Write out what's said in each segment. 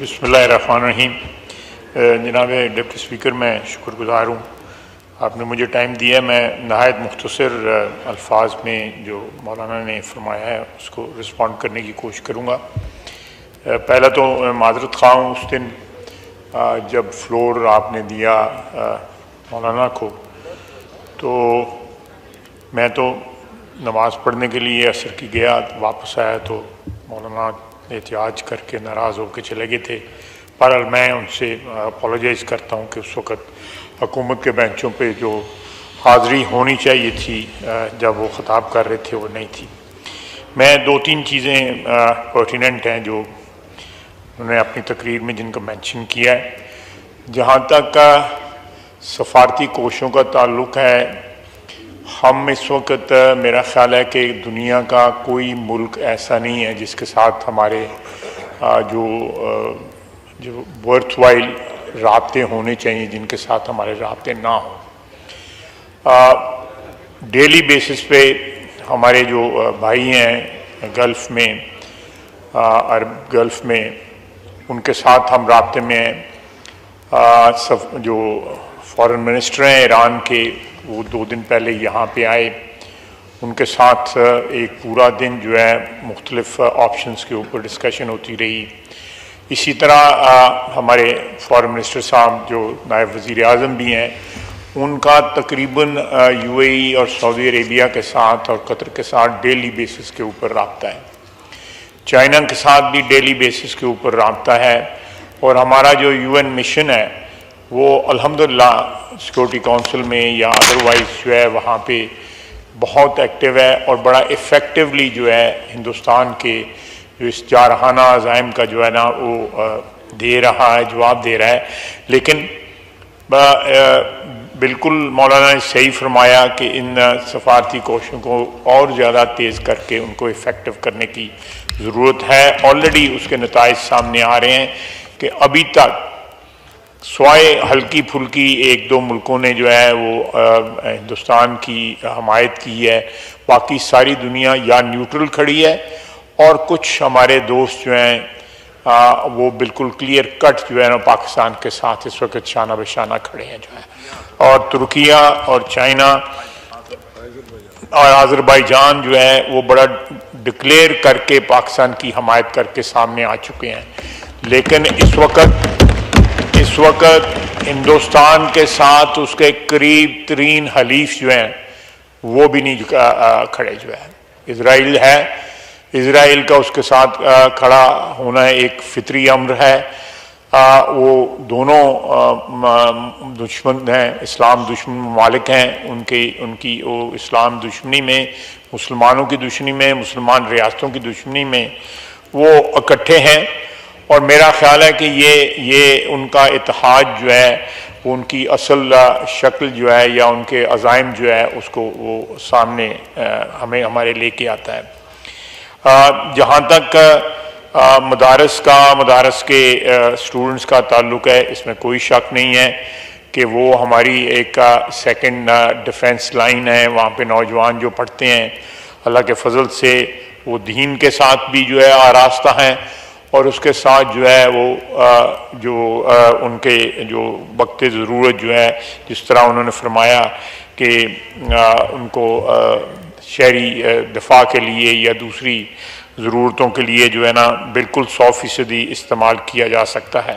بسم اللہ الرحمن الرحیم۔ جناب ڈپٹی اسپیکر، میں شکر گزار ہوں آپ نے مجھے ٹائم دیا ہے۔ میں نہایت مختصر الفاظ میں جو مولانا نے فرمایا ہے اس کو رسپونڈ کرنے کی کوشش کروں گا۔ پہلا تو معذرت خواہ ہوں، اس دن جب فلور آپ نے دیا مولانا کو، تو میں تو نماز پڑھنے کے لیے عصر کی گیا، واپس آیا تو مولانا احتجاج کر کے ناراض ہو کے چلے گئے تھے۔ بہرحال میں ان سے اپولوجائز کرتا ہوں کہ اس وقت حکومت کے بینچوں پہ جو حاضری ہونی چاہیے تھی جب وہ خطاب کر رہے تھے وہ نہیں تھی۔ میں دو تین چیزیں پرٹیننٹ ہیں جو انہوں نے اپنی تقریر میں جن کا مینشن کیا ہے۔ جہاں تک سفارتی کوششوں کا تعلق ہے، ہم اس وقت میرا خیال ہے کہ دنیا کا کوئی ملک ایسا نہیں ہے جس کے ساتھ ہمارے جو ورتھ وائل رابطے ہونے چاہیے، جن کے ساتھ ہمارے رابطے نہ ہوں۔ ڈیلی بیسس پہ ہمارے جو بھائی ہیں گلف میں، عرب گلف میں، ان کے ساتھ ہم رابطے میں ہیں۔ جو فارن منسٹر ہیں ایران کے، وہ 2 دن پہلے یہاں پہ آئے، ان کے ساتھ ایک پورا دن جو ہے مختلف آپشنز کے اوپر ڈسکشن ہوتی رہی۔ اسی طرح ہمارے فارن منسٹر صاحب جو نائب وزیر اعظم بھی ہیں، ان کا تقریباً UAE اور سعودی عربیہ کے ساتھ اور قطر کے ساتھ ڈیلی بیسس کے اوپر رابطہ ہے۔ چائنا کے ساتھ بھی ڈیلی بیسس کے اوپر رابطہ ہے، اور ہمارا جو UN مشن ہے وہ الحمدللہ سیکورٹی کونسل میں یا ادروائز جو ہے وہاں پہ بہت ایکٹیو ہے، اور بڑا ایفیکٹولی جو ہے ہندوستان کے جو اس جارحانہ عزائم کا جو ہے نا وہ دے رہا ہے، جواب دے رہا ہے۔ لیکن بالکل مولانا نے صحیح فرمایا کہ ان سفارتی کوششوں کو اور زیادہ تیز کر کے ان کو ایفیکٹو کرنے کی ضرورت ہے۔ آلریڈی اس کے نتائج سامنے آ رہے ہیں کہ ابھی تک سوائے ہلکی پھلکی 1-2 ملکوں نے جو ہے وہ ہندوستان کی حمایت کی ہے، باقی ساری دنیا یا نیوٹرل کھڑی ہے، اور کچھ ہمارے دوست جو ہیں وہ بالکل کلیئر کٹ جو ہے نا پاکستان کے ساتھ اس وقت شانہ بہ شانہ کھڑے ہیں جو ہے۔ اور ترکیہ اور چائنا اور آذربائیجان جو ہے وہ بڑا ڈکلیئر کر کے پاکستان کی حمایت کر کے سامنے آ چکے ہیں۔ لیکن اس وقت ہندوستان کے ساتھ اس کے قریب ترین حلیف جو ہیں وہ بھی نہیں کھڑے جو ہے۔ اسرائیل ہے، اسرائیل کا اس کے ساتھ کھڑا ہونا ایک فطری امر ہے۔ وہ دونوں دشمن ہیں، اسلام دشمن ممالک ہیں، ان کی وہ اسلام دشمنی میں، مسلمانوں کی دشمنی میں، مسلمان ریاستوں کی دشمنی میں وہ اکٹھے ہیں، اور میرا خیال ہے کہ یہ ان کا اتحاد جو ہے وہ ان کی اصل شکل جو ہے یا ان کے عزائم جو ہے اس کو وہ سامنے ہمارے لے کے آتا ہے۔ جہاں تک مدارس کے اسٹوڈنٹس کا تعلق ہے، اس میں کوئی شک نہیں ہے کہ وہ ہماری ایک سیکنڈ ڈیفنس لائن ہے۔ وہاں پہ نوجوان جو پڑھتے ہیں، اللہ کے فضل سے وہ دین کے ساتھ بھی جو ہے آراستہ ہیں، اور اس کے ساتھ جو ہے وہ ان کے جو وقت ضرورت جو ہے، جس طرح انہوں نے فرمایا کہ ان کو شہری دفاع کے لیے یا دوسری ضرورتوں کے لیے جو ہے نا بالکل 100% استعمال کیا جا سکتا ہے۔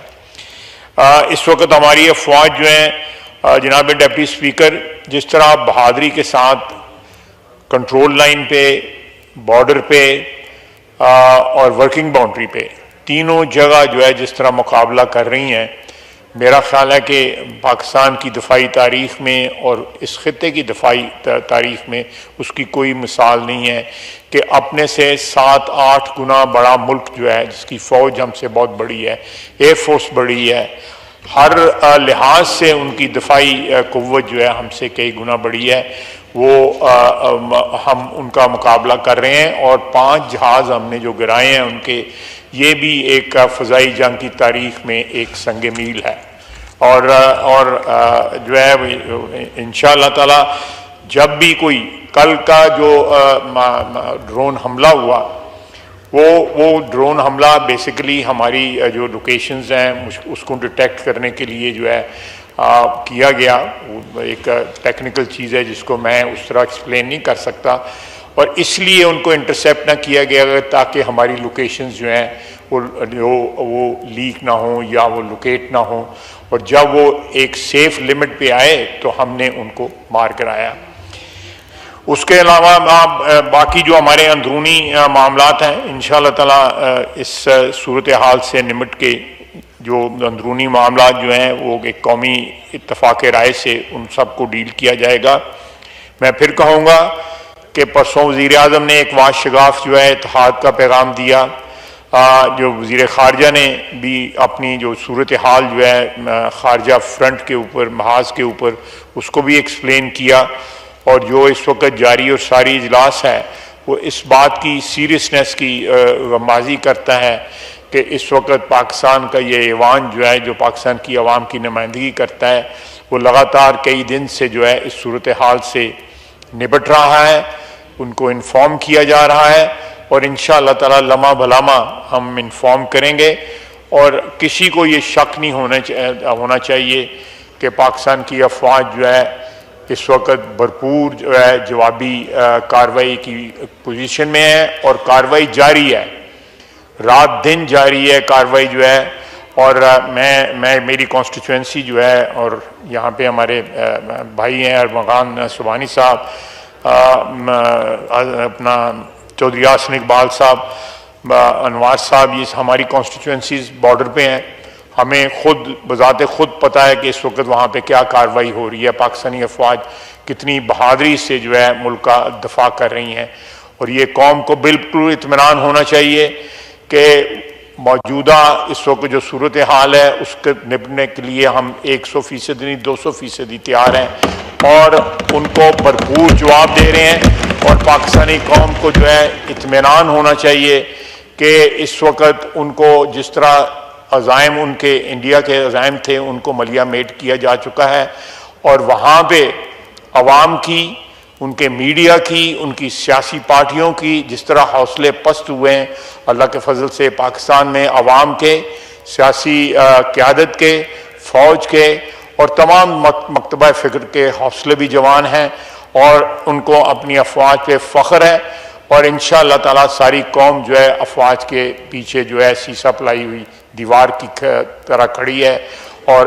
اس وقت ہماری افواج جو ہیں جناب ڈپٹی اسپیکر، جس طرح بہادری کے ساتھ کنٹرول لائن پہ، بارڈر پہ اور ورکنگ باؤنڈری پہ تینوں جگہ جو ہے جس طرح مقابلہ کر رہی ہیں، میرا خیال ہے کہ پاکستان کی دفاعی تاریخ میں اور اس خطے کی دفاعی تاریخ میں اس کی کوئی مثال نہیں ہے کہ اپنے سے 7-8 گنا بڑا ملک جو ہے، جس کی فوج ہم سے بہت بڑی ہے، ایئر فورس بڑی ہے، ہر لحاظ سے ان کی دفاعی قوت جو ہے ہم سے کئی گنا بڑی ہے، وہ ہم ان کا مقابلہ کر رہے ہیں، اور 5 جہاز ہم نے جو گرائے ہیں ان کے، یہ بھی ایک فضائی جنگ کی تاریخ میں ایک سنگ میل ہے۔ اور جو ہے انشاءاللہ تعالی جب بھی کوئی کل کا جو ڈرون حملہ ہوا وہ ڈرون حملہ بیسیکلی ہماری جو لوکیشنز ہیں اس کو ڈیٹیکٹ کرنے کے لیے جو ہے کیا گیا. ایک ٹیکنیکل چیز ہے جس کو میں اس طرح ایکسپلین نہیں کر سکتا, اور اس لیے ان کو انٹرسیپٹ نہ کیا گیا تاکہ ہماری لوکیشنز جو ہیں وہ لیک نہ ہوں یا وہ لوکیٹ نہ ہوں, اور جب وہ ایک سیف لمٹ پہ آئے تو ہم نے ان کو مار کرایا. اس کے علاوہ باقی جو ہمارے اندرونی معاملات ہیں انشاءاللہ تعالیٰ اس صورتحال سے نمٹ کے جو اندرونی معاملات جو ہیں وہ ایک قومی اتفاق رائے سے ان سب کو ڈیل کیا جائے گا. میں پھر کہوں گا کہ پرسوں وزیر اعظم نے ایک واضح شگاف جو ہے اتحاد کا پیغام دیا, جو وزیر خارجہ نے بھی اپنی جو صورتحال جو ہے خارجہ فرنٹ کے اوپر محاذ کے اوپر اس کو بھی ایکسپلین کیا, اور جو اس وقت جاری اور ساری اجلاس ہے وہ اس بات کی سیریسنس کی غمازی کرتا ہے کہ اس وقت پاکستان کا یہ ایوان جو ہے جو پاکستان کی عوام کی نمائندگی کرتا ہے وہ لگاتار کئی دن سے جو ہے اس صورتحال سے نبٹ رہا ہے, ان کو انفارم کیا جا رہا ہے, اور انشاءاللہ تعالی لمحہ بلمحہ ہم انفارم کریں گے. اور کسی کو یہ شک نہیں ہونا چاہیے کہ پاکستان کی افواج جو ہے اس وقت بھرپور جو ہے جوابی کارروائی کی پوزیشن میں ہے, اور کارروائی جاری ہے, رات دن جاری ہے کارروائی جو ہے. اور میں میری کانسٹیچوئنسی جو ہے, اور یہاں پہ ہمارے بھائی ہیں ارمغان سبحانی صاحب, اپنا چودھری حسن اقبال صاحب, انوار صاحب, یہ ہماری کانسٹیچوئنسیز بارڈر پہ ہیں. ہمیں خود بذات خود پتہ ہے کہ اس وقت وہاں پہ کیا کارروائی ہو رہی ہے, پاکستانی افواج کتنی بہادری سے جو ہے ملک کا دفاع کر رہی ہیں. اور یہ قوم کو بالکل اطمینان ہونا چاہیے کہ موجودہ اس وقت جو صورتحال ہے اس کے نپٹنے کے لیے ہم 100% نہیں 200% تیار ہیں, اور ان کو بھرپور جواب دے رہے ہیں. اور پاکستانی قوم کو جو ہے اطمینان ہونا چاہیے کہ اس وقت ان کو جس طرح عزائم ان کے انڈیا کے عزائم تھے ان کو ملیہ میٹ کیا جا چکا ہے, اور وہاں پہ عوام کی, ان کے میڈیا کی, ان کی سیاسی پارٹیوں کی جس طرح حوصلے پست ہوئے ہیں, اللہ کے فضل سے پاکستان میں عوام کے, سیاسی قیادت کے, فوج کے اور تمام مکتبہ فکر کے حوصلے بھی جوان ہیں, اور ان کو اپنی افواج پہ فخر ہے. اور انشاءاللہ تعالیٰ ساری قوم جو ہے افواج کے پیچھے جو ہے سیسا پلائی ہوئی دیوار کی طرح کھڑی ہے, اور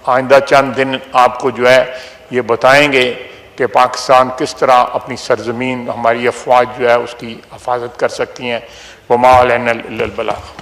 آئندہ چند دن آپ کو جو ہے یہ بتائیں گے کہ پاکستان کس طرح اپنی سرزمین, ہماری افواج جو ہے اس کی حفاظت کر سکتی ہیں. وما علینا الا البلاغ.